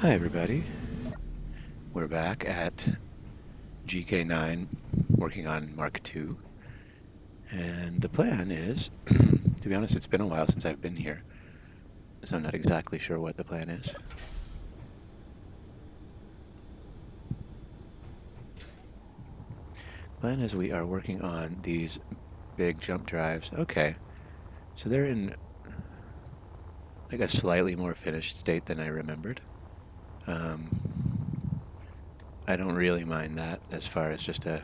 Hi everybody, we're back at GK9 working on Mark II, and the plan is, to be honest, it's been a while since I've been here, so I'm not exactly sure what the plan is. The plan is we are working on these big jump drives. Okay, so they're in like a slightly more finished state than I remembered. I don't really mind that as far as just a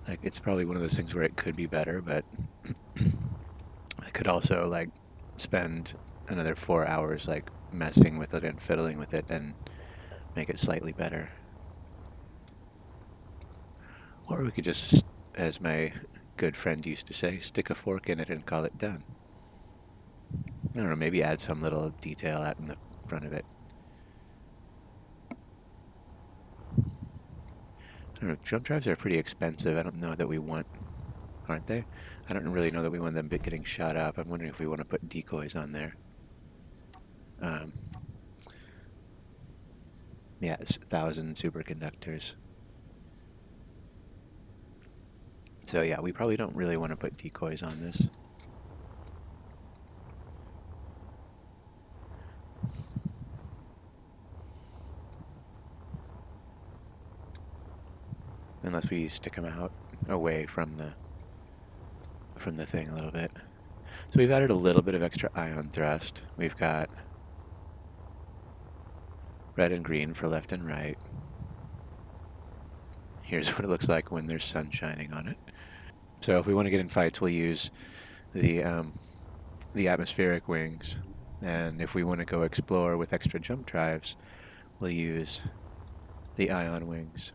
like it's probably one of those things where it could be better, but I could also like spend another 4 hours like messing with it and fiddling with it and make it slightly better. Or we could just, as my good friend used to say, stick a fork in it and call it done. I don't know, maybe add some little detail out in the front of it. I don't know, jump drives are pretty expensive. I don't know that we want, aren't they? I don't really know that we want them getting shot up. I'm wondering if we want to put decoys on there. Um, yeah, it's 1,000 superconductors. So yeah, we probably don't really want to put decoys on this. Unless we stick them out away from the thing a little bit. So we've added a little bit of extra ion thrust. We've got red and green for left and right. Here's what it looks like when there's sun shining on it. So if we want to get in fights, we'll use the atmospheric wings. And if we want to go explore with extra jump drives, we'll use the ion wings.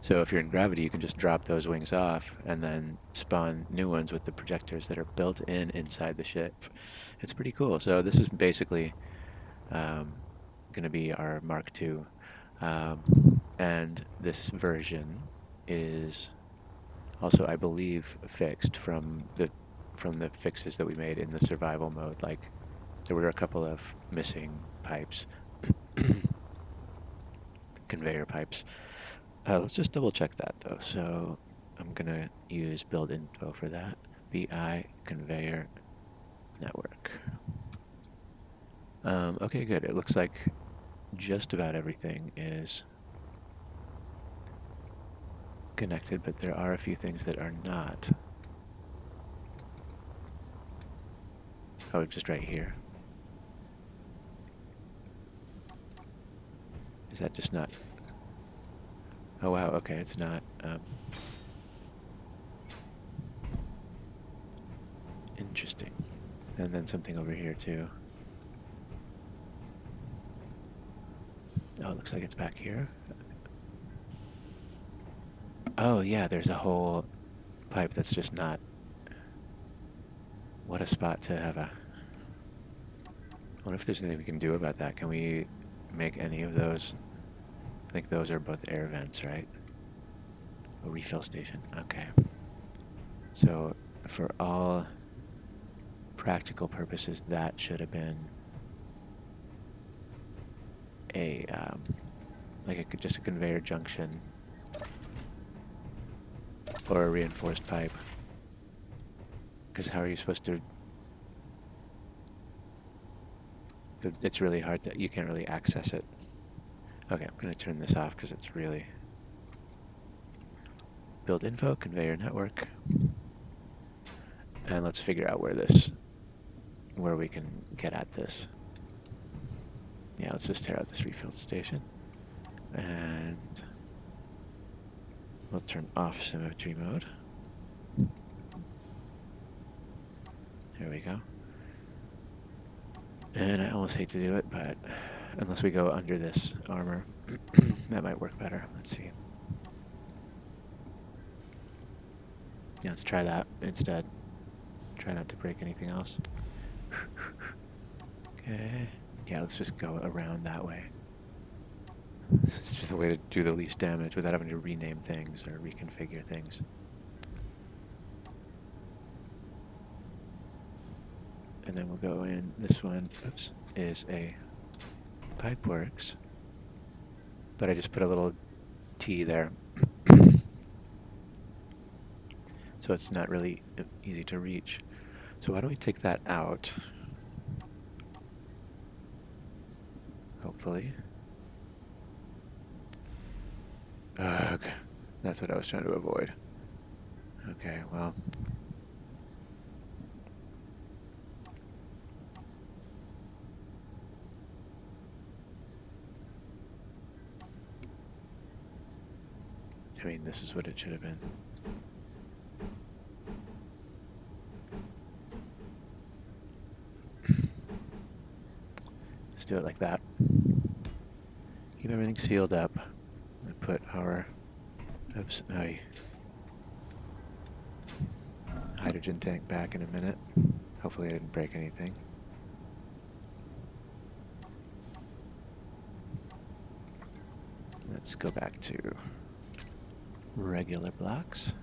So if you're in gravity, you can just drop those wings off and then spawn new ones with the projectors that are built in inside the ship. It's pretty cool. So this is basically going to be our Mark II. And this version is also, I believe, fixed from the fixes that we made in the survival mode. Like there were a couple of missing pipes, conveyor pipes. Let's just double check that though. So I'm gonna use build info for that. BI conveyor network. Okay, good. It looks like just about everything is connected, but there are a few things that are not. Oh, just right here. Is that just not? Oh wow, okay, it's not. Interesting. And then something over here too. Oh, it looks like it's back here. Oh yeah, there's a whole pipe that's just not. What a spot to have a. I wonder if there's anything we can do about that. Can we make any of those? I think those are both air vents, right? A refill station. Okay. So for all practical purposes, that should have been a like just a conveyor junction or a reinforced pipe. Because how are you supposed to? It's really hard to. You can't really access it. Okay, I'm going to turn this off because it's really. Build info, conveyor network. And let's figure out where we can get at this. Yeah, let's just tear out this refill station. And we'll turn off symmetry mode. There we go. And I almost hate to do it, but unless we go under this armor, that might work better. Let's see. Yeah, let's try that instead. Try not to break anything else. Okay. Yeah, let's just go around that way. It's just the way to do the least damage without having to rename things or reconfigure things. And then we'll go in. This one, oops, is a pipe works, but I just put a little T there. So it's not really easy to reach. So why don't we take that out? Hopefully. Ugh, that's what I was trying to avoid. Okay, well. I mean, this is what it should have been. Let's do it like that. Keep everything sealed up. And put our hydrogen tank back in a minute. Hopefully I didn't break anything. Let's go back to regular blocks.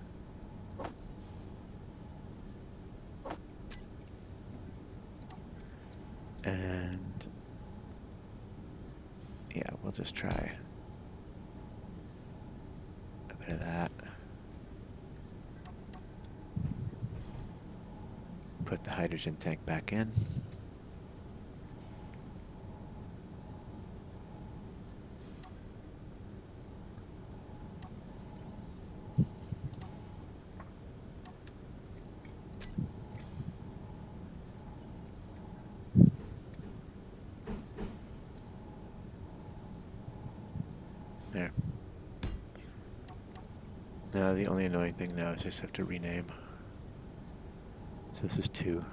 And yeah, we'll just try a bit of that. Put the hydrogen tank back in. There. Now the only annoying thing now is I just have to rename. So this is 2.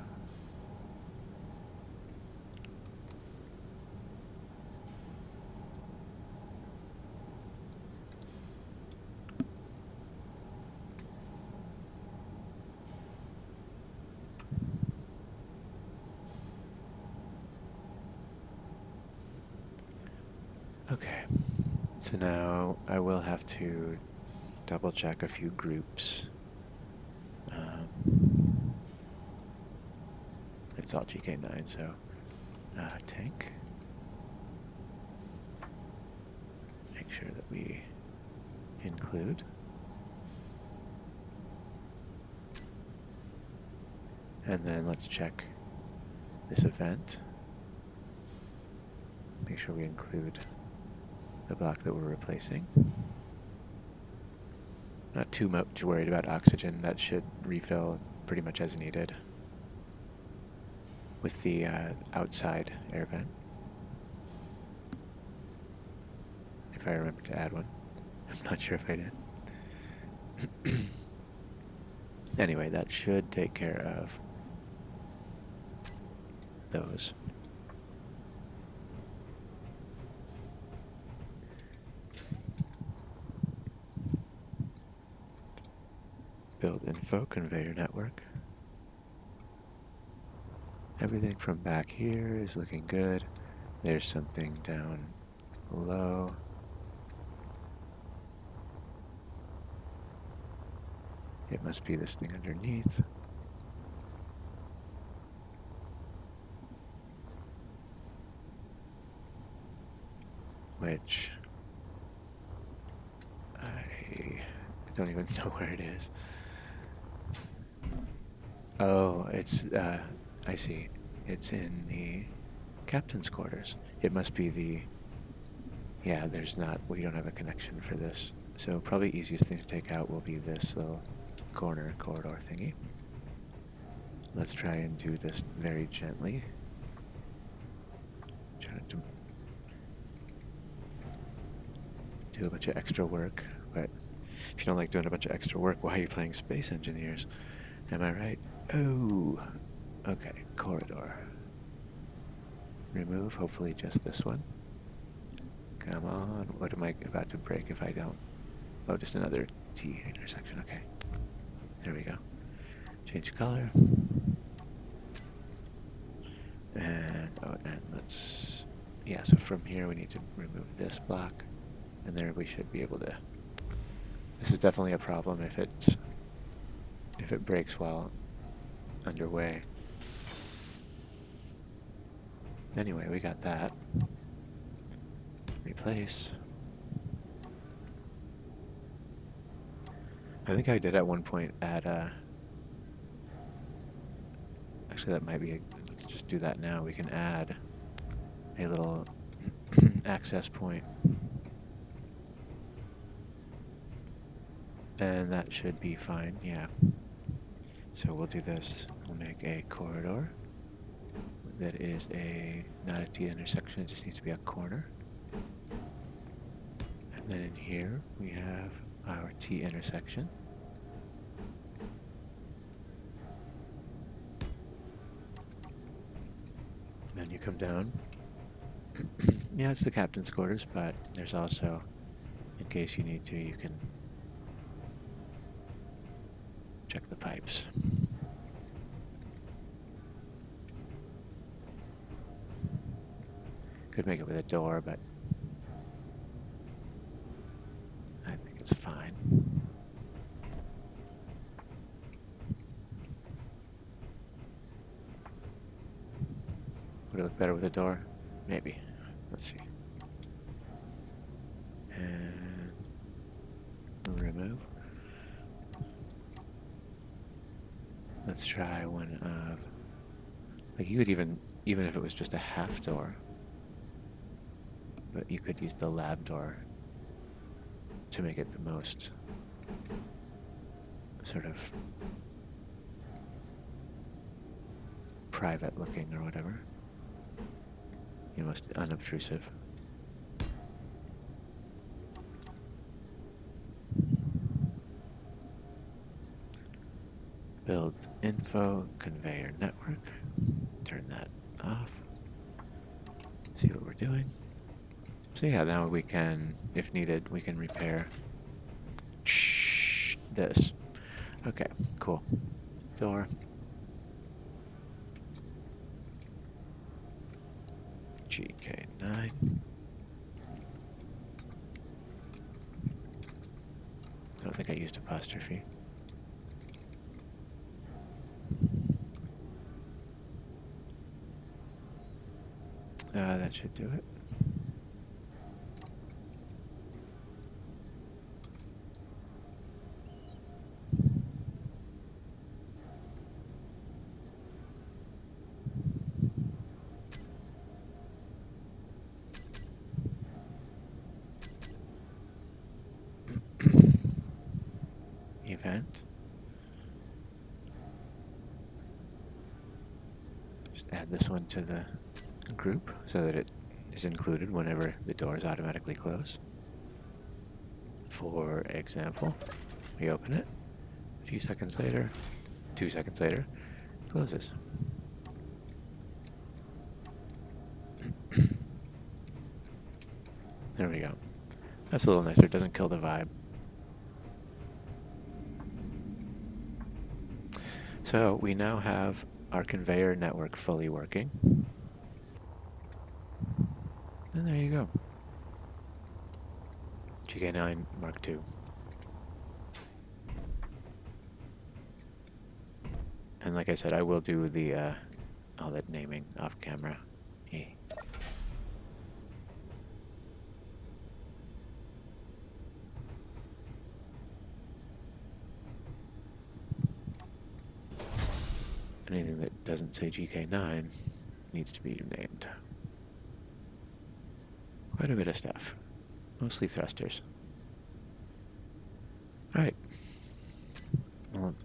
Okay, so now I will have to double check a few groups. It's all GK9, so tank. Make sure that we include. And then let's check this event. Make sure we include the block that we're replacing. Not too much worried about oxygen. That should refill pretty much as needed with the outside air vent. If I remember to add one. I'm not sure if I did. Anyway, that should take care of those. Build info conveyor network. Everything from back here is looking good. There's something down below. It must be this thing underneath. Which I don't even know where it is. Oh, it's, I see. It's in the captain's quarters. It must be the, yeah, we don't have a connection for this. So probably easiest thing to take out will be this little corner corridor thingy. Let's try and do this very gently. Try to do a bunch of extra work, but if you don't like doing a bunch of extra work, why are you playing Space Engineers? Am I right? Oh, okay, corridor. Remove, hopefully just this one. Come on, what am I about to break if I don't? Oh, just another T intersection, okay. There we go. Change color. And, oh, and let's, yeah, so from here we need to remove this block. And there we should be able to, this is definitely a problem if it breaks while underway. Anyway, we got that. Replace. I think I did at one point add a... Actually, that might be... Let's just do that now. We can add a little access point. And that should be fine, yeah. So we'll do this. We'll make a corridor. That is not a T intersection, it just needs to be a corner. And then in here we have our T intersection. Then you come down. Yeah, it's the captain's quarters, but there's also, in case you need to, you can check the pipes. Could make it with a door, but I think it's fine. Would it look better with a door? Maybe. Let's see. And remove. Let's try one of... Like you could even if it was just a half door, but you could use the lab door to make it the most sort of private looking or whatever. You know, most unobtrusive. Build info conveyor network. Turn that off. See what we're doing. So yeah, now we can, if needed, we can repair this. Okay, cool. Door. GK9. I don't think I used apostrophe. That should do it. Event. Just add this one to the group so that it is included whenever the doors automatically close. For example, we open it, a few seconds later, 2 seconds later, it closes. There we go. That's a little nicer, it doesn't kill the vibe. So we now have our conveyor network fully working. And there you go. GK9 Mark II. And like I said, I will do the all that naming off camera. Anything that doesn't say GK9 needs to be named. Quite a bit of stuff. Mostly thrusters. Alright. Well,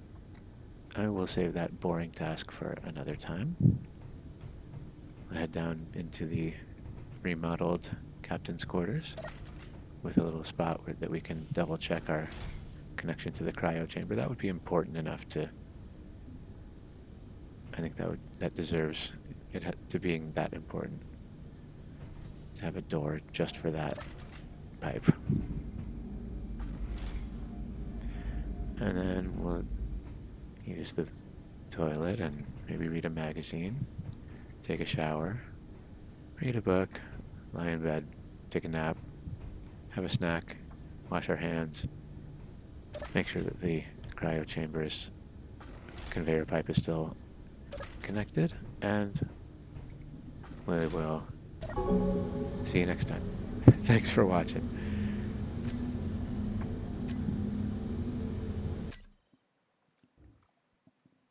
I will save that boring task for another time. I'll head down into the remodeled captain's quarters with a little spot that we can double check our connection to the cryo chamber. That would be important enough to... I think that deserves it to being that important. To have a door just for that pipe. And then we'll use the toilet and maybe read a magazine, take a shower, read a book, lie in bed, take a nap, have a snack, wash our hands, make sure that the cryo chamber's conveyor pipe is still connected, and we will see you next time. Thanks for watching.